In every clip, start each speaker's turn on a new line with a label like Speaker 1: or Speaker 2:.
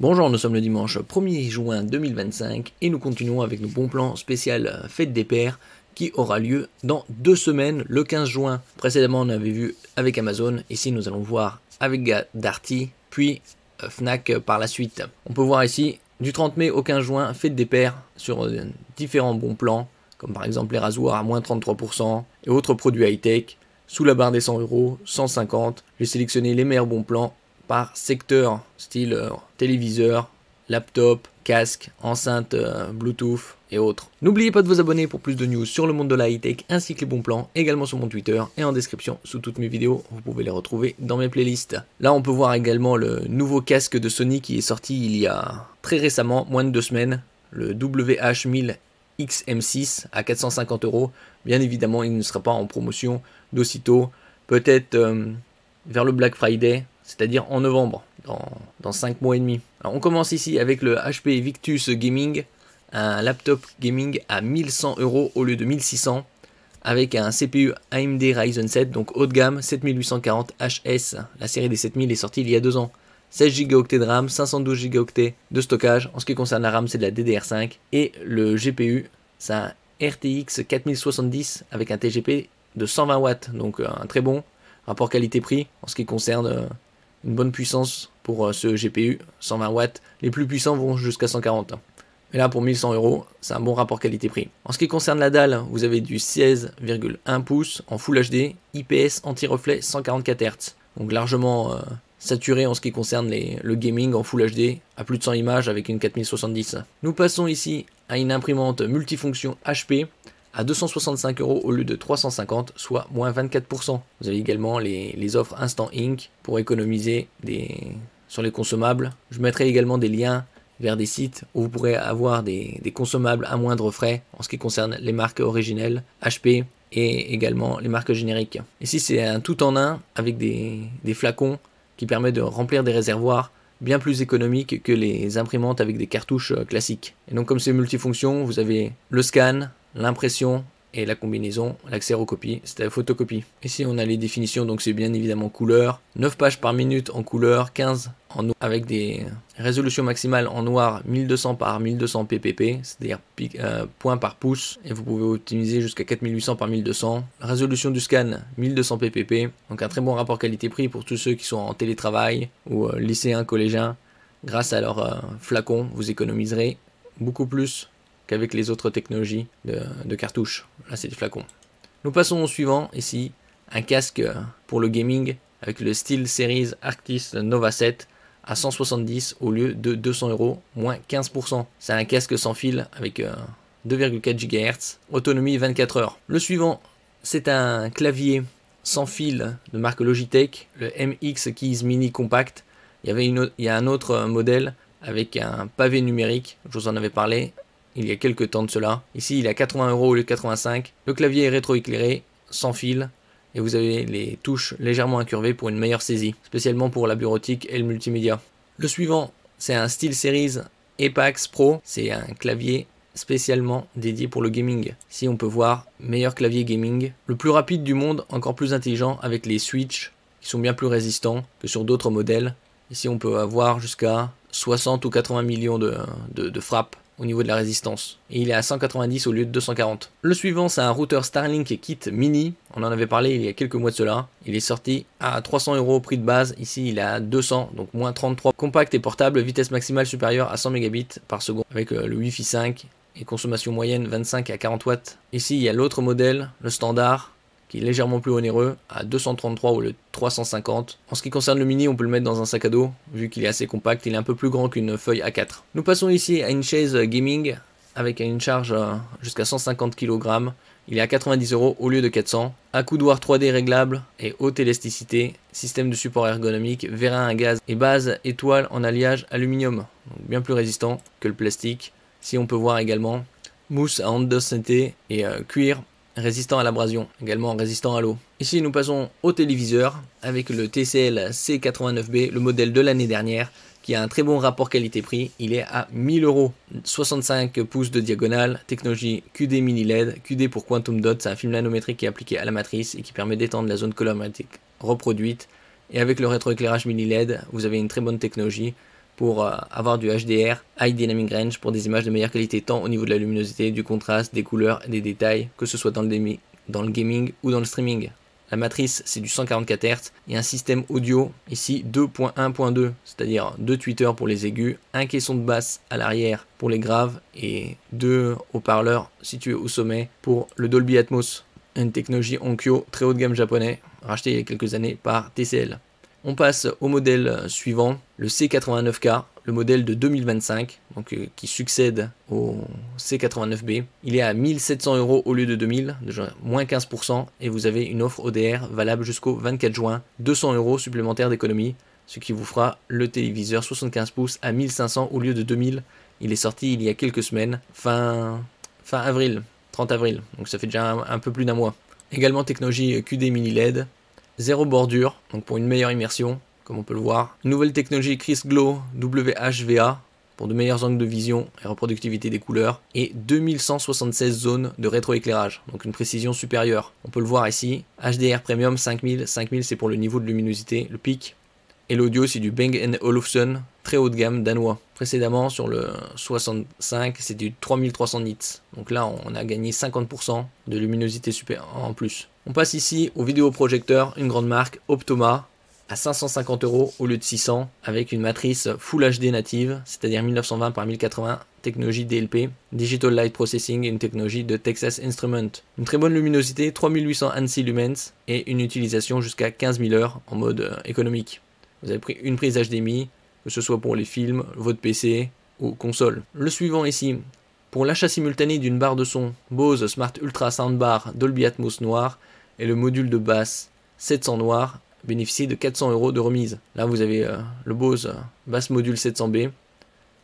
Speaker 1: Bonjour, nous sommes le dimanche 1er juin 2025 et nous continuons avec nos bons plans spécial Fête des Pères qui aura lieu dans 2 semaines, le 15 juin. Précédemment, on avait vu avec Amazon, ici nous allons voir avec Darty, puis Fnac par la suite. On peut voir ici, du 30 mai au 15 juin, Fête des Pères sur différents bons plans, comme par exemple les rasoirs à moins 33% et autres produits high-tech, sous la barre des 100 €, 150. J'ai sélectionné les meilleurs bons plans par secteur, style téléviseur, laptop, casque, enceinte Bluetooth et autres. N'oubliez pas de vous abonner pour plus de news sur le monde de la high-tech ainsi que les bons plans, également sur mon Twitter et en description sous toutes mes vidéos, vous pouvez les retrouver dans mes playlists. Là on peut voir également le nouveau casque de Sony qui est sorti il y a très récemment, moins de 2 semaines, le WH-1000 XM6 à 450 €. Bien évidemment il ne sera pas en promotion d'aussitôt, peut-être vers le Black Friday, c'est-à-dire en novembre, dans 5 mois et demi. Alors on commence ici avec le HP Victus Gaming, un laptop gaming à 1100 € au lieu de 1600, avec un CPU AMD Ryzen 7, donc haut de gamme, 7840 HS. La série des 7000 est sortie il y a 2 ans. 16 Go de RAM, 512 Go de stockage. En ce qui concerne la RAM, c'est de la DDR5. Et le GPU, c'est un RTX 4070 avec un TGP de 120 watts, donc un très bon rapport qualité-prix en ce qui concerne une bonne puissance pour ce GPU, 120 watts. Les plus puissants vont jusqu'à 140. Mais là, pour 1100 €, c'est un bon rapport qualité-prix. En ce qui concerne la dalle, vous avez du 16,1 pouces en Full HD, IPS anti-reflet 144 Hz. Donc largement saturé en ce qui concerne le gaming en Full HD à plus de 100 images avec une 4070. Nous passons ici à une imprimante multifonction HP à 265 € au lieu de 350, soit moins 24%. Vous avez également les offres Instant Ink pour économiser sur les consommables. Je mettrai également des liens vers des sites où vous pourrez avoir des consommables à moindre frais en ce qui concerne les marques originelles, HP et également les marques génériques. Ici c'est un tout en un avec des flacons qui permettent de remplir des réservoirs bien plus économiques que les imprimantes avec des cartouches classiques. Et donc comme c'est multifonction, vous avez le scan, l'impression et la combinaison, l'axérocopie, c'est la photocopie. Ici on a les définitions, donc c'est bien évidemment couleur, 9 pages par minute en couleur, 15 en noir, avec des résolutions maximales en noir 1200 par 1200 ppp, c'est-à-dire points par pouce, et vous pouvez optimiser jusqu'à 4800 par 1200. La résolution du scan 1200 ppp, donc un très bon rapport qualité-prix pour tous ceux qui sont en télétravail ou lycéens, collégiens. Grâce à leur flacon, vous économiserez beaucoup plus qu'avec les autres technologies de cartouches. Là c'est des flacons. Nous passons au suivant, ici, un casque pour le gaming avec le SteelSeries Arctis Nova 7 à 170 au lieu de 200 €, moins 15%. C'est un casque sans fil avec 2,4 GHz, autonomie 24 heures. Le suivant, c'est un clavier sans fil de marque Logitech, le MX Keys Mini Compact. Il y a un autre modèle avec un pavé numérique, je vous en avais parlé il y a quelques temps de cela. Ici il est à 80 € au lieu de 85. Le clavier est rétroéclairé, sans fil, et vous avez les touches légèrement incurvées pour une meilleure saisie, spécialement pour la bureautique et le multimédia. Le suivant, c'est un SteelSeries Apex Pro, c'est un clavier spécialement dédié pour le gaming. Ici on peut voir meilleur clavier gaming, le plus rapide du monde, encore plus intelligent avec les switches qui sont bien plus résistants que sur d'autres modèles. Ici on peut avoir jusqu'à 60 ou 80 millions de frappes au niveau de la résistance. Et il est à 190 au lieu de 240. Le suivant, c'est un routeur Starlink Kit Mini. On en avait parlé il y a quelques mois de cela. Il est sorti à 300 € au prix de base. Ici, il est à 200, donc moins 33. Compact et portable, vitesse maximale supérieure à 100 Mbps par seconde avec le Wi-Fi 5 et consommation moyenne 25 à 40 watts. Ici, il y a l'autre modèle, le standard, qui est légèrement plus onéreux, à 233 au lieu de 350. En ce qui concerne le mini, on peut le mettre dans un sac à dos, vu qu'il est assez compact, il est un peu plus grand qu'une feuille A4. Nous passons ici à une chaise gaming, avec une charge jusqu'à 150 kg. Il est à 90 € au lieu de 400. Accoudoir 3D réglable et haute élasticité, système de support ergonomique, vérin à gaz et base étoile en alliage aluminium. Donc bien plus résistant que le plastique. Si on peut voir également mousse à onde santé et cuir résistant à l'abrasion, également résistant à l'eau. Ici nous passons au téléviseur avec le TCL C89B, le modèle de l'année dernière, qui a un très bon rapport qualité-prix. Il est à 1000 €, 65 pouces de diagonale, technologie QD mini LED, QD pour Quantum Dot, c'est un film nanométrique qui est appliqué à la matrice et qui permet d'étendre la zone colorimétrique reproduite. Et avec le rétroéclairage mini LED, vous avez une très bonne technologie pour avoir du HDR, High Dynamic Range, pour des images de meilleure qualité tant au niveau de la luminosité, du contraste, des couleurs et des détails, que ce soit dans le gaming ou dans le streaming. La matrice, c'est du 144 Hz et un système audio, ici 2.1.2, c'est-à-dire 2 tweeters pour les aigus, un caisson de basse à l'arrière pour les graves et 2 haut-parleurs situés au sommet pour le Dolby Atmos, une technologie Onkyo très haut de gamme japonais, racheté il y a quelques années par TCL. On passe au modèle suivant, le C89K, le modèle de 2025, donc qui succède au C89B. Il est à 1700 € au lieu de 2000, déjà moins 15%, et vous avez une offre ODR valable jusqu'au 24 juin, 200 € supplémentaires d'économie, ce qui vous fera le téléviseur 75 pouces à 1500 au lieu de 2000. Il est sorti il y a quelques semaines, fin avril, 30 avril, donc ça fait déjà un peu plus d'un mois. Également technologie QD mini LED, zéro bordure, donc pour une meilleure immersion, comme on peut le voir. Une nouvelle technologie CrisGlow WHVA, pour de meilleurs angles de vision et reproductivité des couleurs. Et 2176 zones de rétroéclairage, donc une précision supérieure. On peut le voir ici, HDR Premium 5000, 5000 c'est pour le niveau de luminosité, le pic. Et l'audio c'est du Bang & Olufsen, très haut de gamme danois. Précédemment sur le 65 c'est du 3300 nits. Donc là on a gagné 50% de luminosité super en plus. On passe ici au vidéoprojecteur, une grande marque, Optoma, à 550 € au lieu de 600, avec une matrice Full HD native, c'est-à-dire 1920 par 1080, technologie DLP, Digital Light Processing et une technologie de Texas Instruments. Une très bonne luminosité, 3800 ANSI lumens et une utilisation jusqu'à 15 000 heures en mode économique. Vous avez pris une prise HDMI, que ce soit pour les films, votre PC ou console. Le suivant ici, pour l'achat simultané d'une barre de son Bose Smart Ultra Soundbar Dolby Atmos noir et le module de basse 700 noir, bénéficiez de 400 € de remise. Là vous avez le Bose Bass Module 700B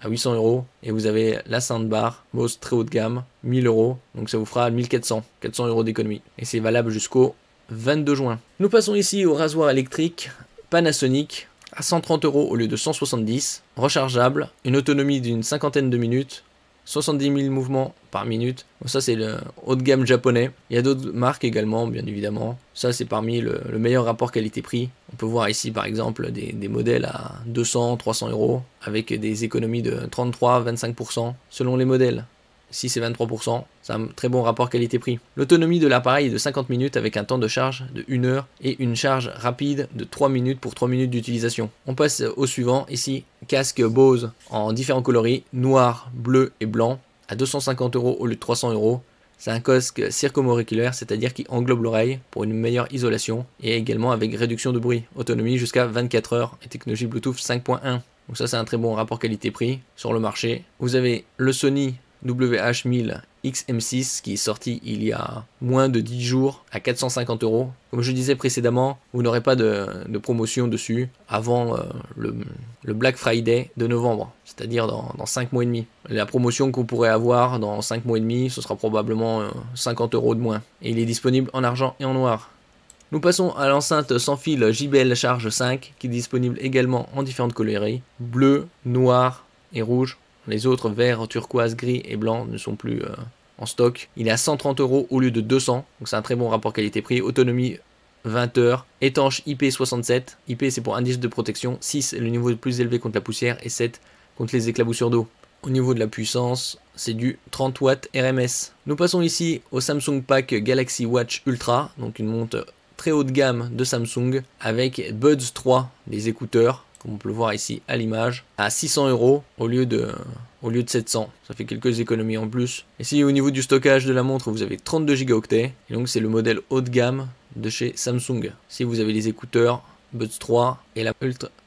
Speaker 1: à 800 € et vous avez la soundbar Bose très haut de gamme 1000 €, donc ça vous fera 1400 € d'économie et c'est valable jusqu'au 22 juin. Nous passons ici au rasoir électrique Panasonic à 130 € au lieu de 170, rechargeable, une autonomie d'une cinquantaine de minutes, 70 000 mouvements par minute. Donc ça c'est le haut de gamme japonais. Il y a d'autres marques également bien évidemment. Ça c'est parmi le meilleur rapport qualité-prix. On peut voir ici par exemple des modèles à 200-300 € avec des économies de 33-25% selon les modèles. Si c'est 23%, c'est un très bon rapport qualité-prix. L'autonomie de l'appareil est de 50 minutes avec un temps de charge de 1 heure et une charge rapide de 3 minutes pour 3 minutes d'utilisation. On passe au suivant, ici, casque Bose en différents coloris, noir, bleu et blanc, à 250 € au lieu de 300 €. C'est un casque circumauriculaire, c'est-à-dire qui englobe l'oreille pour une meilleure isolation et également avec réduction de bruit. Autonomie jusqu'à 24 heures et technologie Bluetooth 5.1. Donc ça c'est un très bon rapport qualité-prix sur le marché. Vous avez le Sony WH-1000 XM6 qui est sorti il y a moins de 10 jours à 450 €. Comme je disais précédemment, vous n'aurez pas de promotion dessus avant le Black Friday de novembre, c'est-à-dire dans 5 mois et demi. La promotion qu'on pourrait avoir dans 5 mois et demi, ce sera probablement 50 € de moins. Et il est disponible en argent et en noir. Nous passons à l'enceinte sans fil JBL Charge 5 qui est disponible également en différentes coloris, bleu, noir et rouge. Les autres vert, turquoise, gris et blanc ne sont plus en stock. Il est à 130 € au lieu de 200, donc c'est un très bon rapport qualité-prix. Autonomie 20 heures, étanche IP67. IP c'est pour indice de protection, 6 est le niveau le plus élevé contre la poussière et 7 contre les éclaboussures d'eau. Au niveau de la puissance, c'est du 30 watts RMS. Nous passons ici au Samsung Pack Galaxy Watch Ultra, donc une montre très haut de gamme de Samsung avec Buds 3, des écouteurs. Comme on peut le voir ici à l'image, à 600 € au lieu de 700. Ça fait quelques économies en plus. Ici au niveau du stockage de la montre, vous avez 32 Go. Et donc c'est le modèle haut de gamme de chez Samsung. Ici vous avez les écouteurs Buds 3 et la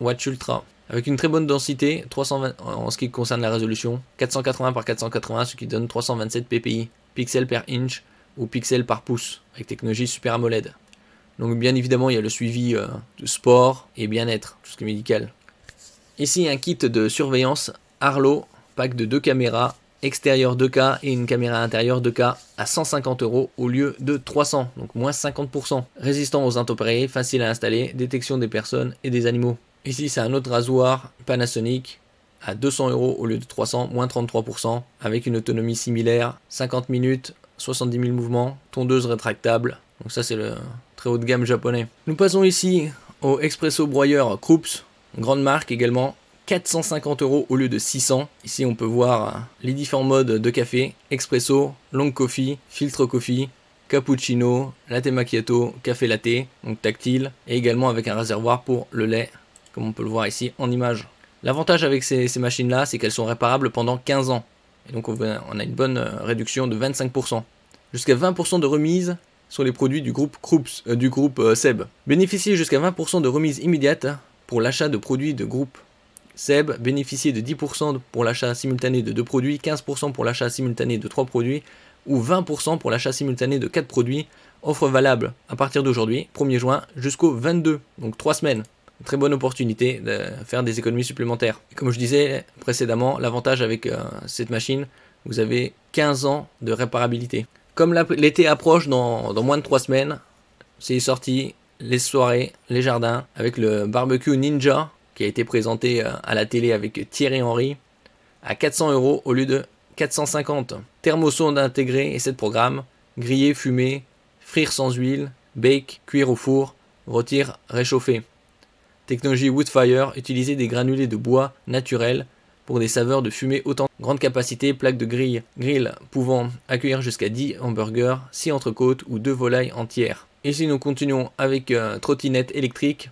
Speaker 1: Watch Ultra. Avec une très bonne densité, 320 en ce qui concerne la résolution, 480 par 480, ce qui donne 327 ppi, pixels per inch ou pixels par pouce, avec technologie Super AMOLED. Donc bien évidemment, il y a le suivi de sport et bien-être, tout ce qui est médical. Ici, un kit de surveillance Arlo, pack de 2 caméras, extérieure 2K et une caméra intérieure 2K à 150 € au lieu de 300, donc moins 50%. Résistant aux intempéries, facile à installer, détection des personnes et des animaux. Ici, c'est un autre rasoir Panasonic à 200 € au lieu de 300, moins 33%, avec une autonomie similaire, 50 minutes, 70 000 mouvements, tondeuse rétractable. Donc ça, c'est le très haut de gamme japonais. Nous passons ici au Espresso broyeur Krups, grande marque également, 450 € au lieu de 600. Ici on peut voir les différents modes de café: expresso, long coffee, filtre coffee, cappuccino, latte macchiato, café latte, donc tactile, et également avec un réservoir pour le lait, comme on peut le voir ici en image. L'avantage avec ces machines là, c'est qu'elles sont réparables pendant 15 ans. Et donc on a une bonne réduction de 25%. Jusqu'à 20% de remise sur les produits du groupe Seb. Bénéficiez jusqu'à 20% de remise immédiate pour l'achat de produits de groupe Seb. Bénéficiez de 10% pour l'achat simultané de 2 produits, 15% pour l'achat simultané de 3 produits ou 20% pour l'achat simultané de 4 produits. Offre valable à partir d'aujourd'hui, 1er juin, jusqu'au 22, donc 3 semaines. Une très bonne opportunité de faire des économies supplémentaires. Et comme je disais précédemment, l'avantage avec cette machine, vous avez 15 ans de réparabilité. Comme l'été approche dans moins de 3 semaines, c'est sorti les soirées, les jardins, avec le barbecue Ninja qui a été présenté à la télé avec Thierry Henry à 400 € au lieu de 450. Thermosonde intégrée et 7 programmes: griller, fumer, frire sans huile, bake, cuire au four, rôtir, réchauffer. Technologie Woodfire, utiliser des granulés de bois naturels pour des saveurs de fumée authentiques. Grande capacité, plaque de grill pouvant accueillir jusqu'à 10 hamburgers, 6 entrecôtes ou 2 volailles entières. Ici nous continuons avec trottinette électrique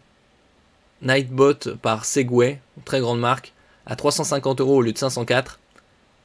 Speaker 1: Nightbot par Segway, très grande marque, à 350 € au lieu de 504,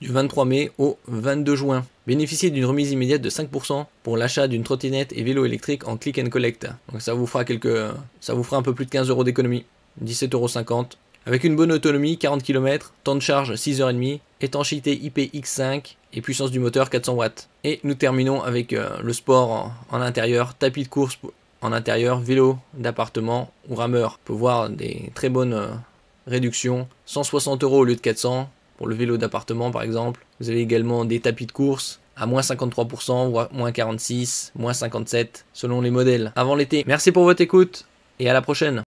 Speaker 1: du 23 mai au 22 juin. Bénéficiez d'une remise immédiate de 5% pour l'achat d'une trottinette et vélo électrique en click and collect. Donc ça vous fera un peu plus de 15 € d'économie, 17,50 €. Avec une bonne autonomie, 40 km, temps de charge 6h30, étanchéité IPX5 et puissance du moteur 400 watts. Et nous terminons avec le sport en intérieur, tapis de course en intérieur, vélo d'appartement ou rameur. On peut voir des très bonnes réductions, 160 € au lieu de 400 pour le vélo d'appartement par exemple. Vous avez également des tapis de course à moins 53%, moins 46%, moins 57% selon les modèles avant l'été. Merci pour votre écoute et à la prochaine.